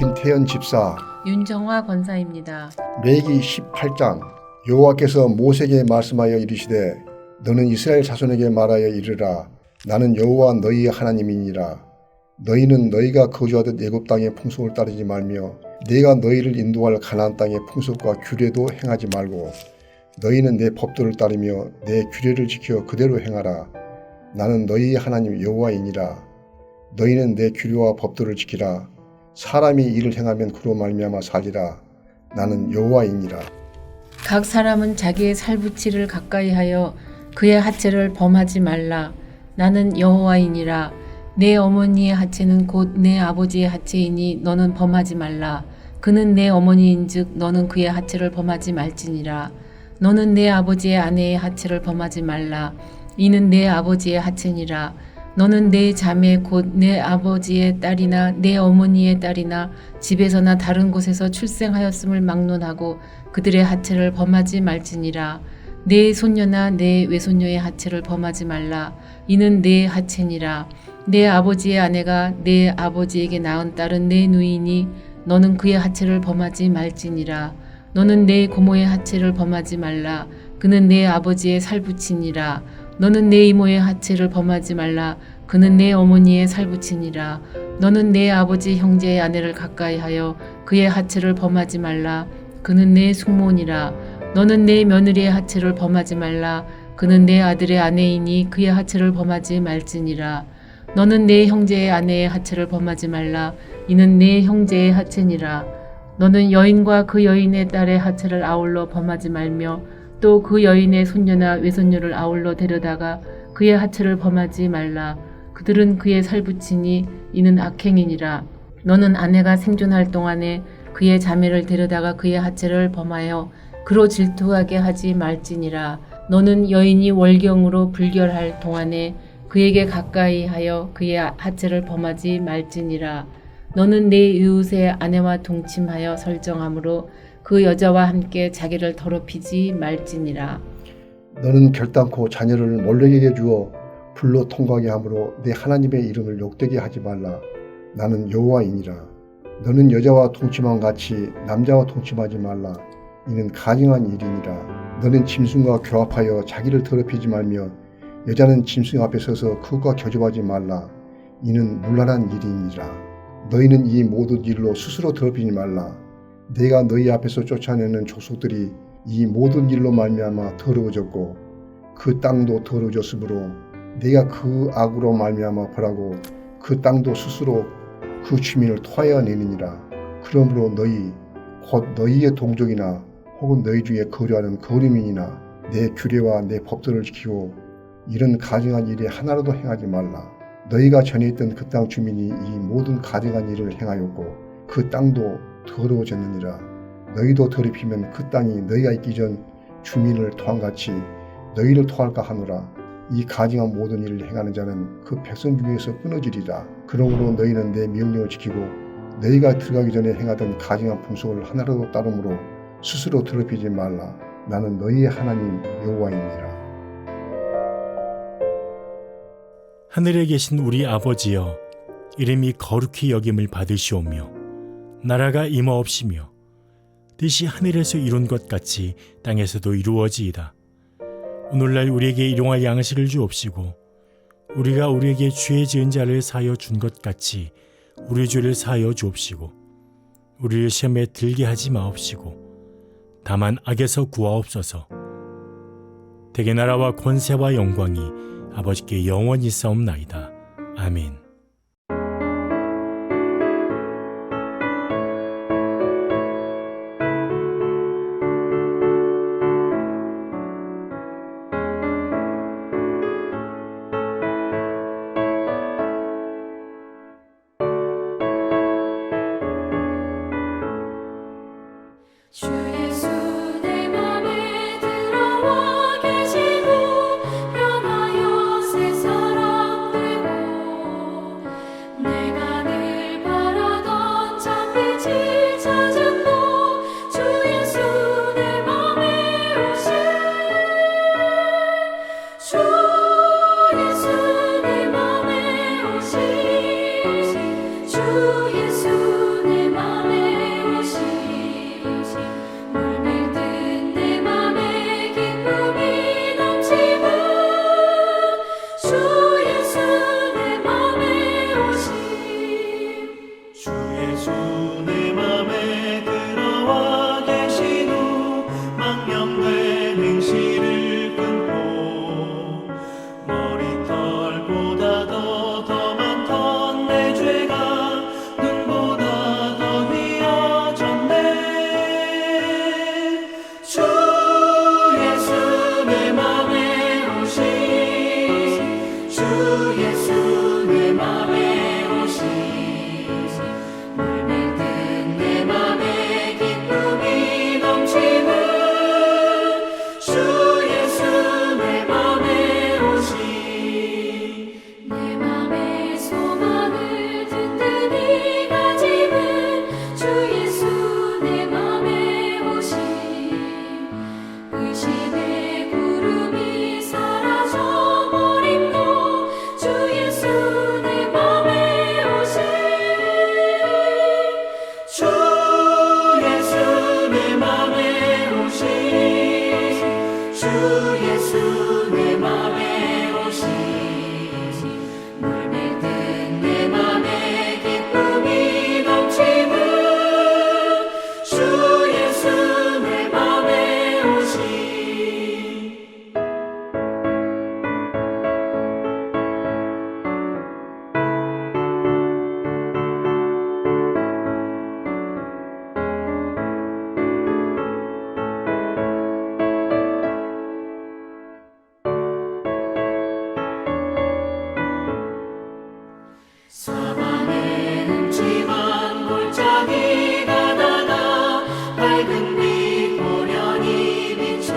김태현 집사, 윤정화 권사입니다. 레위기 18장. 여호와께서 모세에게 말씀하여 이르시되 너는 이스라엘 자손에게 말하여 이르라. 나는 여호와 너희의 하나님이니라. 너희는 너희가 거주하던 애굽 땅의 풍속을 따르지 말며 내가 너희를 인도할 가나안 땅의 풍속과 규례도 행하지 말고 너희는 내 법도를 따르며 내 규례를 지켜 그대로 행하라. 나는 너희의 하나님 여호와이니라. 너희는 내 규례와 법도를 지키라. 사람이 이를 행하면 그로 말미암아 살리라. 나는 여호와이니라. 각 사람은 자기의 살붙이를 가까이하여 그의 하체를 범하지 말라. 나는 여호와이니라. 내 어머니의 하체는 곧 내 아버지의 하체이니 너는 범하지 말라. 그는 내 어머니인즉 너는 그의 하체를 범하지 말지니라. 너는 내 아버지의 아내의 하체를 범하지 말라. 이는 내 아버지의 하체니라. 너는 내 자매 곧 내 아버지의 딸이나 내 어머니의 딸이나 집에서나 다른 곳에서 출생하였음을 막론하고 그들의 하체를 범하지 말지니라. 내 손녀나 내 외손녀의 하체를 범하지 말라. 이는 내 하체니라. 내 아버지의 아내가 내 아버지에게 낳은 딸은 내 누이니 너는 그의 하체를 범하지 말지니라. 너는 내 고모의 하체를 범하지 말라. 그는 내 아버지의 살붙이니라. 너는 내 이모의 하체를 범하지 말라. 그는 내 어머니의 살붙이니라. 너는 내 아버지 형제의 아내를 가까이하여 그의 하체를 범하지 말라. 그는 내 숙모니라. 너는 내 며느리의 하체를 범하지 말라. 그는 내 아들의 아내이니 그의 하체를 범하지 말지니라. 너는 내 형제의 아내의 하체를 범하지 말라. 이는 내 형제의 하체니라. 너는 여인과 그 여인의 딸의 하체를 아울러 범하지 말며 또 그 여인의 손녀나 외손녀를 아울러 데려다가 그의 하체를 범하지 말라. 그들은 그의 살붙이니 이는 악행이니라. 너는 아내가 생존할 동안에 그의 자매를 데려다가 그의 하체를 범하여 그로 질투하게 하지 말지니라. 너는 여인이 월경으로 불결할 동안에 그에게 가까이 하여 그의 하체를 범하지 말지니라. 너는 내 이웃의 아내와 동침하여 설정함으로 그 여자와 함께 자기를 더럽히지 말지니라. 너는 결단코 자녀를 몰렉에게 주어 불로 통과하게 함으로 내 하나님의 이름을 욕되게 하지 말라. 나는 여호와이니라. 너는 여자와 동침함 같이 남자와 동침하지 말라. 이는 가증한 일이니라. 너는 짐승과 교합하여 자기를 더럽히지 말며 여자는 짐승 앞에 서서 그것과 교접하지 말라. 이는 문란한 일이니라. 너희는 이 모든 일로 스스로 더럽히지 말라. 내가 너희 앞에서 쫓아내는 족속들이 이 모든 일로 말미암아 더러워졌고 그 땅도 더러워졌으므로 내가 그 악으로 말미암아 벌하고 그 땅도 스스로 그 주민을 토하여 내느니라. 그러므로 너희 곧 너희의 동족이나 혹은 너희 중에 거주하는 거류민이나 내 규례와 내 법도를 지키고 이런 가증한 일에 하나라도 행하지 말라. 너희가 전에 있던 그 땅 주민이 이 모든 가증한 일을 행하였고 그 땅도 더러워졌느니라. 너희도 더럽히면 그 땅이 너희가 있기 전 주민을 토함같이 너희를 토할까 하노라. 이 가증한 모든 일을 행하는 자는 그 백성 중에서 끊어지리라. 그러므로 너희는 내 명령을 지키고 너희가 들어가기 전에 행하던 가증한 풍속을 하나라도 따름으로 스스로 더럽히지 말라. 나는 너희의 하나님 여호와이니라. 하늘에 계신 우리 아버지여, 이름이 거룩히 여김을 받으시오며 나라가 임하옵시며 뜻이 하늘에서 이룬 것 같이 땅에서도 이루어지이다. 오늘날 우리에게 일용할 양식을 주옵시고 우리가 우리에게 죄 지은 자를 사하여 준 것 같이 우리 죄를 사하여 주옵시고 우리를 시험에 들게 하지 마옵시고 다만 악에서 구하옵소서. 대개 나라와 권세와 영광이 아버지께 영원히 있사옵나이다. 아멘. 주 예수 내 맘에 들어와 계시고 변하여 새 사람 되고 예수 내 맘에 들어와 계신 후 망령된 행실을 끊고 머리털보다 더 많던 내 죄가 눈보다 더 휘어졌네. 주 예수 내 맘에 오신 주 예수 내 맘에 오신 물밀듯 내 맘에 기쁨이 넘치는 주 예수 내 맘에 오신 내 맘의 소망을 든든히 가지는 주 예수 내 맘에 오신 의심의 구름이 사라져 버림도 주 예수 내 맘에 오신 주 예수 내 맘에 오신 주 예수 내 맘에 오신 물밀듯 내 맘에 기쁨이 넘치는 주 예수 내 맘에 오신 사방에 음침한 골짜기 가다가 밝은 빛 고련히 비춰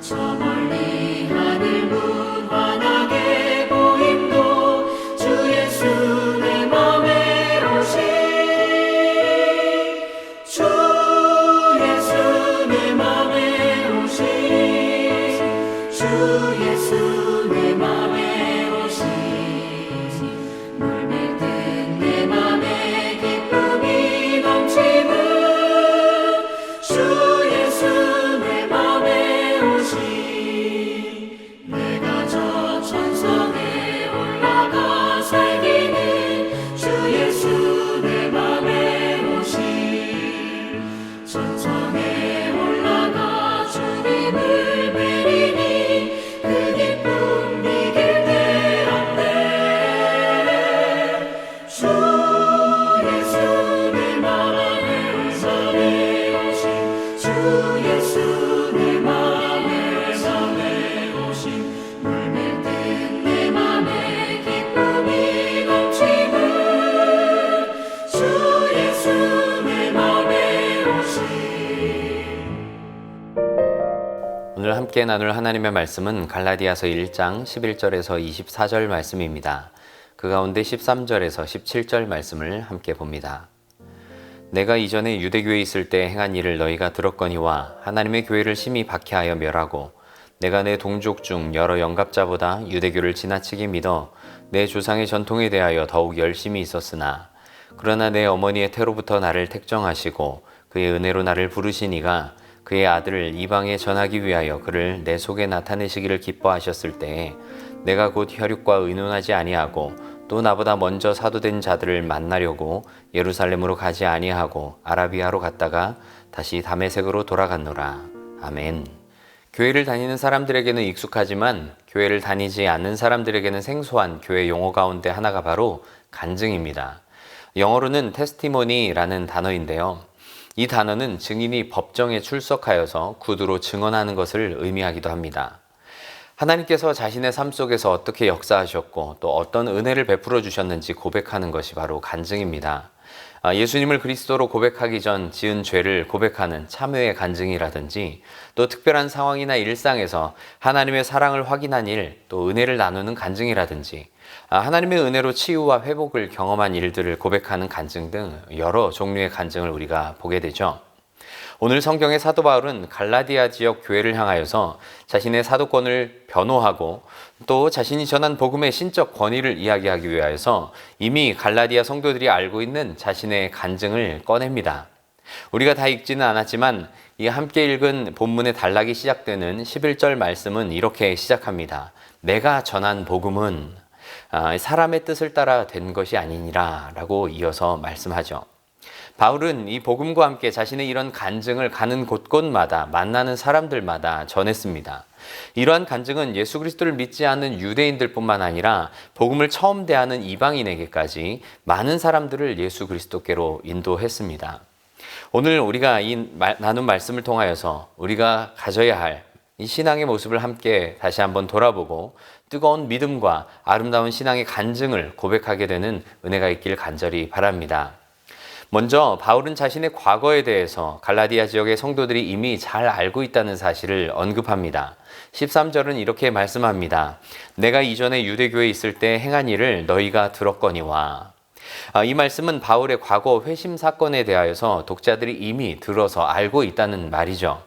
저 멀리 하늘 무한하게 보임도 주 예수 내 맘에 오신 주 예수 내 맘에 오신 주 예수 내 맘에 오신 물밀듯 내 맘에 기쁨이 넘치는 주 예수 내 맘에 오신 내가 저 천성에 올라가 살기는 주 예수 내 맘에 오신 천성에 올라가 주님을 뵈리니 그 기쁨 이길 때였네. 주 예수 내 맘에 오신 주 예수 내 맘에 오신 물밀듯 내 맘에 기쁨이 넘치는 주 예수 내 맘에 오신 오늘 함께 나눌 하나님의 말씀은 갈라디아서 1장 11절에서 24절 말씀입니다. 그 가운데 13절에서 17절 말씀을 함께 봅니다. 내가 이전에 유대교에 있을 때 행한 일을 너희가 들었거니와 하나님의 교회를 심히 박해하여 멸하고 내가 내 동족 중 여러 영갑자보다 유대교를 지나치게 믿어 내 조상의 전통에 대하여 더욱 열심히 있었으나 그러나 내 어머니의 태로부터 나를 택정하시고 그의 은혜로 나를 부르시니가 그의 아들을 이방에 전하기 위하여 그를 내 속에 나타내시기를 기뻐하셨을 때에 내가 곧 혈육과 의논하지 아니하고 또 나보다 먼저 사도된 자들을 만나려고 예루살렘으로 가지 아니하고 아라비아로 갔다가 다시 다메섹으로 돌아갔노라. 아멘. 교회를 다니는 사람들에게는 익숙하지만 교회를 다니지 않는 사람들에게는 생소한 교회 용어 가운데 하나가 바로 간증입니다. 영어로는 테스티모니라는 단어인데요. 이 단어는 증인이 법정에 출석하여서 구두로 증언하는 것을 의미하기도 합니다. 하나님께서 자신의 삶 속에서 어떻게 역사하셨고 또 어떤 은혜를 베풀어 주셨는지 고백하는 것이 바로 간증입니다. 예수님을 그리스도로 고백하기 전 지은 죄를 고백하는 참회의 간증이라든지 또 특별한 상황이나 일상에서 하나님의 사랑을 확인한 일, 또 은혜를 나누는 간증이라든지 하나님의 은혜로 치유와 회복을 경험한 일들을 고백하는 간증 등 여러 종류의 간증을 우리가 보게 되죠. 오늘 성경의 사도 바울은 갈라디아 지역 교회를 향하여서 자신의 사도권을 변호하고 또 자신이 전한 복음의 신적 권위를 이야기하기 위하여서 이미 갈라디아 성도들이 알고 있는 자신의 간증을 꺼냅니다. 우리가 다 읽지는 않았지만 이 함께 읽은 본문의 단락이 시작되는 11절 말씀은 이렇게 시작합니다. 내가 전한 복음은, 사람의 뜻을 따라 된 것이 아니니라 라고 이어서 말씀하죠. 바울은 이 복음과 함께 자신의 이런 간증을 가는 곳곳마다 만나는 사람들마다 전했습니다. 이러한 간증은 예수 그리스도를 믿지 않는 유대인들뿐만 아니라 복음을 처음 대하는 이방인에게까지 많은 사람들을 예수 그리스도께로 인도했습니다. 오늘 우리가 이 나눈 말씀을 통하여서 우리가 가져야 할 이 신앙의 모습을 함께 다시 한번 돌아보고 뜨거운 믿음과 아름다운 신앙의 간증을 고백하게 되는 은혜가 있길 간절히 바랍니다. 먼저 바울은 자신의 과거에 대해서 갈라디아 지역의 성도들이 이미 잘 알고 있다는 사실을 언급합니다. 13절은 이렇게 말씀합니다. 내가 이전에 유대교에 있을 때 행한 일을 너희가 들었거니와. 이 말씀은 바울의 과거 회심 사건에 대하여서 독자들이 이미 들어서 알고 있다는 말이죠.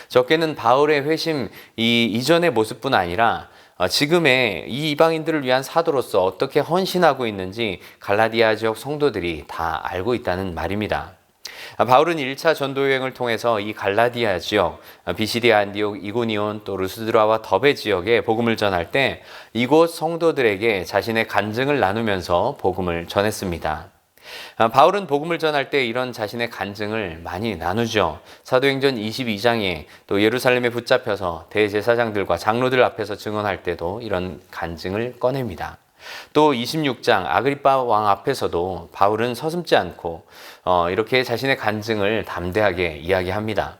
적게는 바울의 회심 이전의 모습뿐 아니라 지금의 이 이방인들을 위한 사도로서 어떻게 헌신하고 있는지 갈라디아 지역 성도들이 다 알고 있다는 말입니다. 바울은 1차 전도 여행을 통해서 이 갈라디아 지역, 비시디아 안디옥, 이고니온, 또 루스드라와 더베 지역에 복음을 전할 때 이곳 성도들에게 자신의 간증을 나누면서 복음을 전했습니다. 바울은 복음을 전할 때 이런 자신의 간증을 많이 나누죠. 사도행전 22장에 또 예루살렘에 붙잡혀서 대제사장들과 장로들 앞에서 증언할 때도 이런 간증을 꺼냅니다. 또 26장 아그리빠 왕 앞에서도 바울은 서슴지 않고 이렇게 자신의 간증을 담대하게 이야기합니다.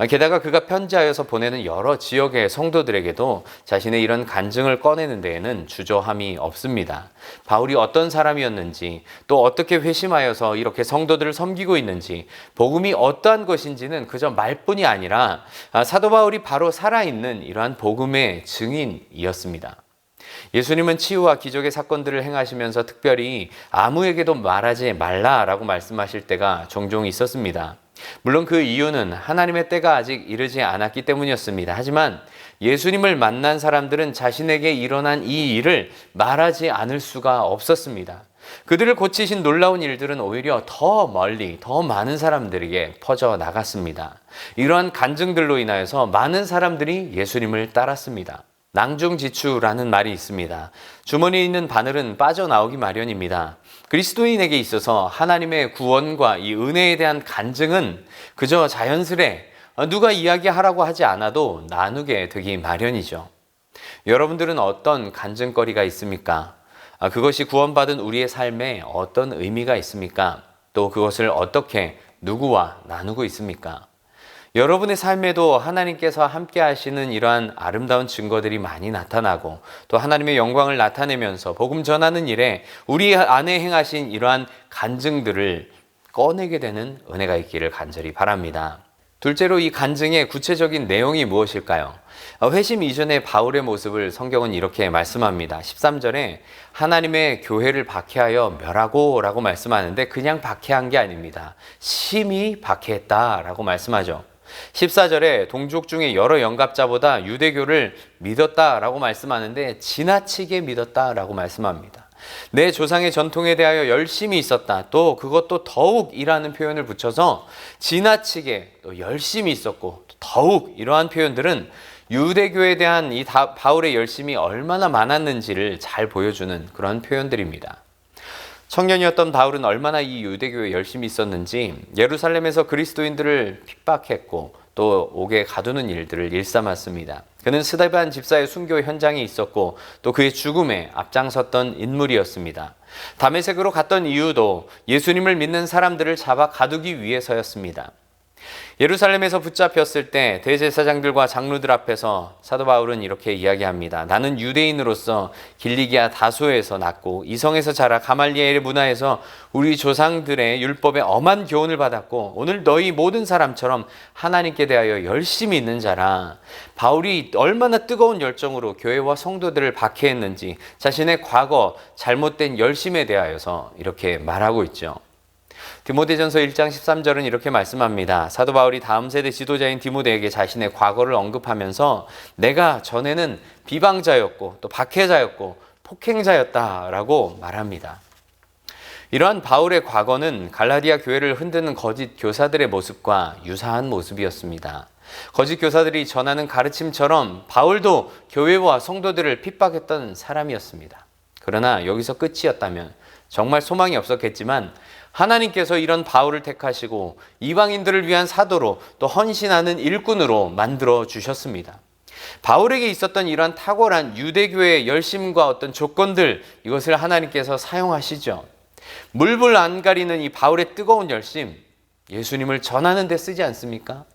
게다가 그가 편지하여서 보내는 여러 지역의 성도들에게도 자신의 이런 간증을 꺼내는 데에는 주저함이 없습니다. 바울이 어떤 사람이었는지, 또 어떻게 회심하여서 이렇게 성도들을 섬기고 있는지, 복음이 어떠한 것인지는 그저 말뿐이 아니라 사도 바울이 바로 살아있는 이러한 복음의 증인이었습니다. 예수님은 치유와 기적의 사건들을 행하시면서 특별히 아무에게도 말하지 말라라고 말씀하실 때가 종종 있었습니다. 물론 그 이유는 하나님의 때가 아직 이르지 않았기 때문이었습니다. 하지만 예수님을 만난 사람들은 자신에게 일어난 이 일을 말하지 않을 수가 없었습니다. 그들을 고치신 놀라운 일들은 오히려 더 멀리, 더 많은 사람들에게 퍼져 나갔습니다. 이러한 간증들로 인하여서 많은 사람들이 예수님을 따랐습니다. 낭중지추라는 말이 있습니다. 주머니에 있는 바늘은 빠져나오기 마련입니다. 그리스도인에게 있어서 하나님의 구원과 이 은혜에 대한 간증은 그저 자연스레 누가 이야기하라고 하지 않아도 나누게 되기 마련이죠. 여러분들은 어떤 간증거리가 있습니까? 그것이 구원받은 우리의 삶에 어떤 의미가 있습니까? 또 그것을 어떻게 누구와 나누고 있습니까? 여러분의 삶에도 하나님께서 함께 하시는 이러한 아름다운 증거들이 많이 나타나고 또 하나님의 영광을 나타내면서 복음 전하는 일에 우리 안에 행하신 이러한 간증들을 꺼내게 되는 은혜가 있기를 간절히 바랍니다. 둘째로 이 간증의 구체적인 내용이 무엇일까요? 회심 이전의 바울의 모습을 성경은 이렇게 말씀합니다. 13절에 하나님의 교회를 박해하여 멸하고 라고 말씀하는데 그냥 박해한 게 아닙니다. 심히 박해했다 라고 말씀하죠. 14절에 동족 중에 여러 영갑자보다 유대교를 믿었다라고 말씀하는데 지나치게 믿었다라고 말씀합니다. 내 조상의 전통에 대하여 열심히 있었다. 또 그것도 더욱이라는 표현을 붙여서 지나치게 또 열심히 있었고 더욱 이러한 표현들은 유대교에 대한 이 바울의 열심이 얼마나 많았는지를 잘 보여주는 그런 표현들입니다. 청년이었던 바울은 얼마나 이 유대교에 열심히 있었는지 예루살렘에서 그리스도인들을 핍박했고 또 옥에 가두는 일들을 일삼았습니다. 그는 스데반 집사의 순교 현장에 있었고 또 그의 죽음에 앞장섰던 인물이었습니다. 다메섹으로 갔던 이유도 예수님을 믿는 사람들을 잡아 가두기 위해서였습니다. 예루살렘에서 붙잡혔을 때 대제사장들과 장로들 앞에서 사도 바울은 이렇게 이야기합니다. 나는 유대인으로서 길리기아 다소에서 났고 이성에서 자라 가말리엘의 문화에서 우리 조상들의 율법에 엄한 교훈을 받았고 오늘 너희 모든 사람처럼 하나님께 대하여 열심히 있는 자라. 바울이 얼마나 뜨거운 열정으로 교회와 성도들을 박해했는지 자신의 과거 잘못된 열심에 대하여서 이렇게 말하고 있죠. 디모데전서 1장 13절은 이렇게 말씀합니다. 사도 바울이 다음 세대 지도자인 디모데에게 자신의 과거를 언급하면서 내가 전에는 비방자였고 또 박해자였고 폭행자였다라고 말합니다. 이러한 바울의 과거는 갈라디아 교회를 흔드는 거짓 교사들의 모습과 유사한 모습이었습니다. 거짓 교사들이 전하는 가르침처럼 바울도 교회와 성도들을 핍박했던 사람이었습니다. 그러나 여기서 끝이었다면 정말 소망이 없었겠지만 하나님께서 이런 바울을 택하시고 이방인들을 위한 사도로 또 헌신하는 일꾼으로 만들어 주셨습니다. 바울에게 있었던 이런 탁월한 유대교의 열심과 어떤 조건들, 이것을 하나님께서 사용하시죠. 물불 안 가리는 이 바울의 뜨거운 열심, 예수님을 전하는 데 쓰지 않습니까?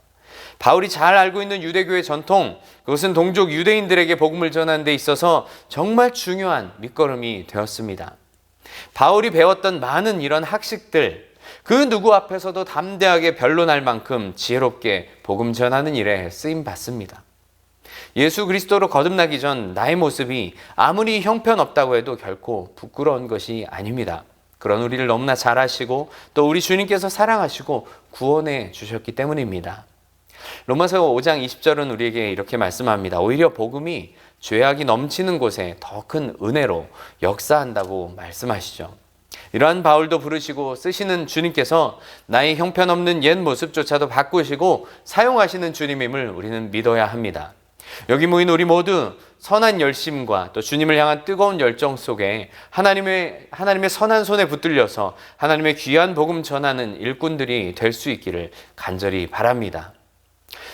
바울이 잘 알고 있는 유대교의 전통, 그것은 동족 유대인들에게 복음을 전하는 데 있어서 정말 중요한 밑거름이 되었습니다. 바울이 배웠던 많은 이런 학식들, 그 누구 앞에서도 담대하게 변론할 만큼 지혜롭게 복음 전하는 일에 쓰임 받습니다. 예수 그리스도로 거듭나기 전 나의 모습이 아무리 형편없다고 해도 결코 부끄러운 것이 아닙니다. 그런 우리를 너무나 잘 아시고 또 우리 주님께서 사랑하시고 구원해 주셨기 때문입니다. 로마서 5장 20절은 우리에게 이렇게 말씀합니다. 오히려 복음이 죄악이 넘치는 곳에 더 큰 은혜로 역사한다고 말씀하시죠. 이러한 바울도 부르시고 쓰시는 주님께서 나의 형편없는 옛 모습조차도 바꾸시고 사용하시는 주님임을 우리는 믿어야 합니다. 여기 모인 우리 모두 선한 열심과 또 주님을 향한 뜨거운 열정 속에 하나님의 선한 손에 붙들려서 하나님의 귀한 복음 전하는 일꾼들이 될 수 있기를 간절히 바랍니다.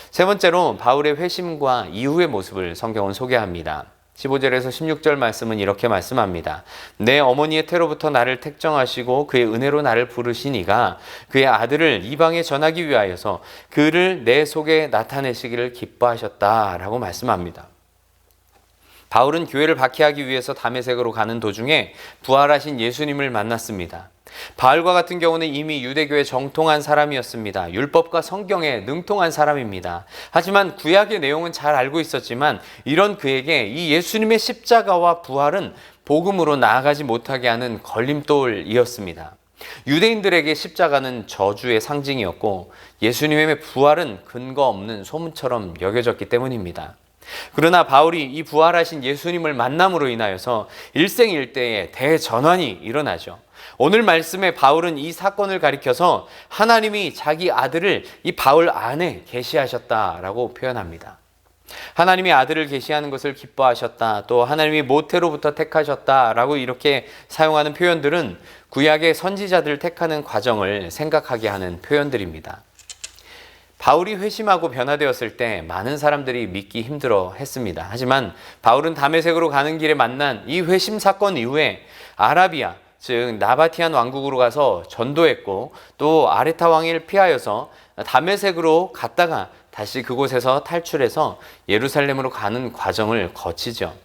세 번째로 바울의 회심과 이후의 모습을 성경은 소개합니다. 15절에서 16절 말씀은 이렇게 말씀합니다. 내 어머니의 태로부터 나를 택정하시고 그의 은혜로 나를 부르시니가 그의 아들을 이방에 전하기 위하여서 그를 내 속에 나타내시기를 기뻐하셨다라고 말씀합니다. 바울은 교회를 박해하기 위해서 다메섹으로 가는 도중에 부활하신 예수님을 만났습니다. 바울과 같은 경우는 이미 유대교에 정통한 사람이었습니다. 율법과 성경에 능통한 사람입니다. 하지만 구약의 내용은 잘 알고 있었지만 이런 그에게 이 예수님의 십자가와 부활은 복음으로 나아가지 못하게 하는 걸림돌이었습니다. 유대인들에게 십자가는 저주의 상징이었고 예수님의 부활은 근거 없는 소문처럼 여겨졌기 때문입니다. 그러나 바울이 이 부활하신 예수님을 만남으로 인하여서 일생일대의 대전환이 일어나죠. 오늘 말씀에 바울은 이 사건을 가리켜서 하나님이 자기 아들을 이 바울 안에 계시하셨다라고 표현합니다. 하나님이 아들을 계시하는 것을 기뻐하셨다, 또 하나님이 모태로부터 택하셨다라고 이렇게 사용하는 표현들은 구약의 선지자들을 택하는 과정을 생각하게 하는 표현들입니다. 바울이 회심하고 변화되었을 때 많은 사람들이 믿기 힘들어 했습니다. 하지만 바울은 다메섹으로 가는 길에 만난 이 회심 사건 이후에 아라비아, 즉 나바티안 왕국으로 가서 전도했고 또 아레타 왕을 피하여서 다메섹으로 갔다가 다시 그곳에서 탈출해서 예루살렘으로 가는 과정을 거치죠.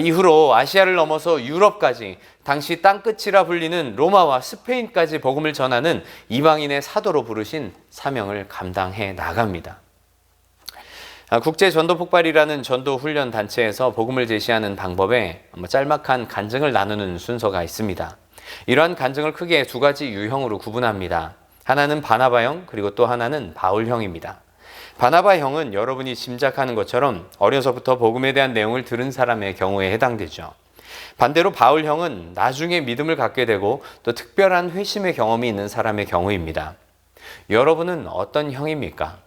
이후로 아시아를 넘어서 유럽까지 당시 땅끝이라 불리는 로마와 스페인까지 복음을 전하는 이방인의 사도로 부르신 사명을 감당해 나갑니다. 국제 전도 폭발이라는 전도 훈련 단체에서 복음을 제시하는 방법에 짤막한 간증을 나누는 순서가 있습니다. 이러한 간증을 크게 두 가지 유형으로 구분합니다. 하나는 바나바형, 그리고 또 하나는 바울형입니다. 바나바형은 여러분이 짐작하는 것처럼 어려서부터 복음에 대한 내용을 들은 사람의 경우에 해당되죠. 반대로 바울형은 나중에 믿음을 갖게 되고 또 특별한 회심의 경험이 있는 사람의 경우입니다. 여러분은 어떤 형입니까?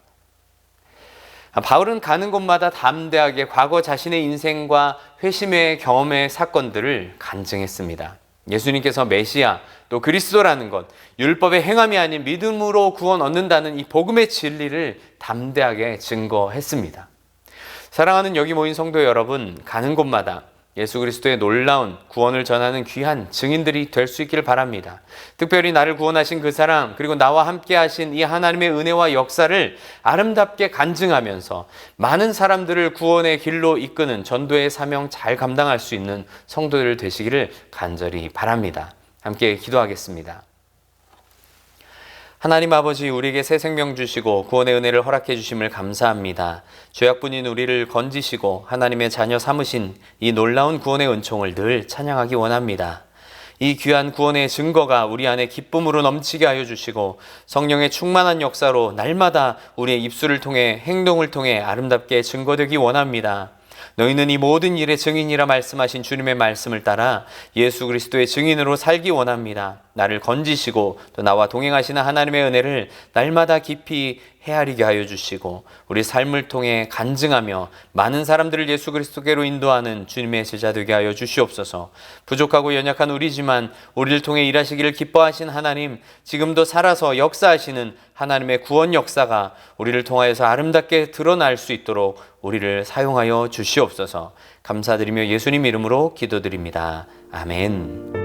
바울은 가는 곳마다 담대하게 과거 자신의 인생과 회심의 경험의 사건들을 간증했습니다. 예수님께서 메시아, 또 그리스도라는 것, 율법의 행함이 아닌 믿음으로 구원 얻는다는 이 복음의 진리를 담대하게 증거했습니다. 사랑하는 여기 모인 성도 여러분, 가는 곳마다 예수 그리스도의 놀라운 구원을 전하는 귀한 증인들이 될 수 있기를 바랍니다. 특별히 나를 구원하신 그 사랑, 그리고 나와 함께 하신 이 하나님의 은혜와 역사를 아름답게 간증하면서 많은 사람들을 구원의 길로 이끄는 전도의 사명 잘 감당할 수 있는 성도들 되시기를 간절히 바랍니다. 함께 기도하겠습니다. 하나님 아버지, 우리에게 새 생명 주시고 구원의 은혜를 허락해 주심을 감사합니다. 죄악분인 우리를 건지시고 하나님의 자녀 삼으신 이 놀라운 구원의 은총을 늘 찬양하기 원합니다. 이 귀한 구원의 증거가 우리 안에 기쁨으로 넘치게 하여 주시고 성령의 충만한 역사로 날마다 우리의 입술을 통해 행동을 통해 아름답게 증거되기 원합니다. 너희는 이 모든 일의 증인이라 말씀하신 주님의 말씀을 따라 예수 그리스도의 증인으로 살기 원합니다. 나를 건지시고 또 나와 동행하시는 하나님의 은혜를 날마다 깊이 헤아리게 하여 주시고 우리 삶을 통해 간증하며 많은 사람들을 예수 그리스도께로 인도하는 주님의 제자 되게 하여 주시옵소서. 부족하고 연약한 우리지만 우리를 통해 일하시기를 기뻐하신 하나님, 지금도 살아서 역사하시는 하나님의 구원 역사가 우리를 통하여서 아름답게 드러날 수 있도록 우리를 사용하여 주시옵소서. 감사드리며 예수님 이름으로 기도드립니다. 아멘.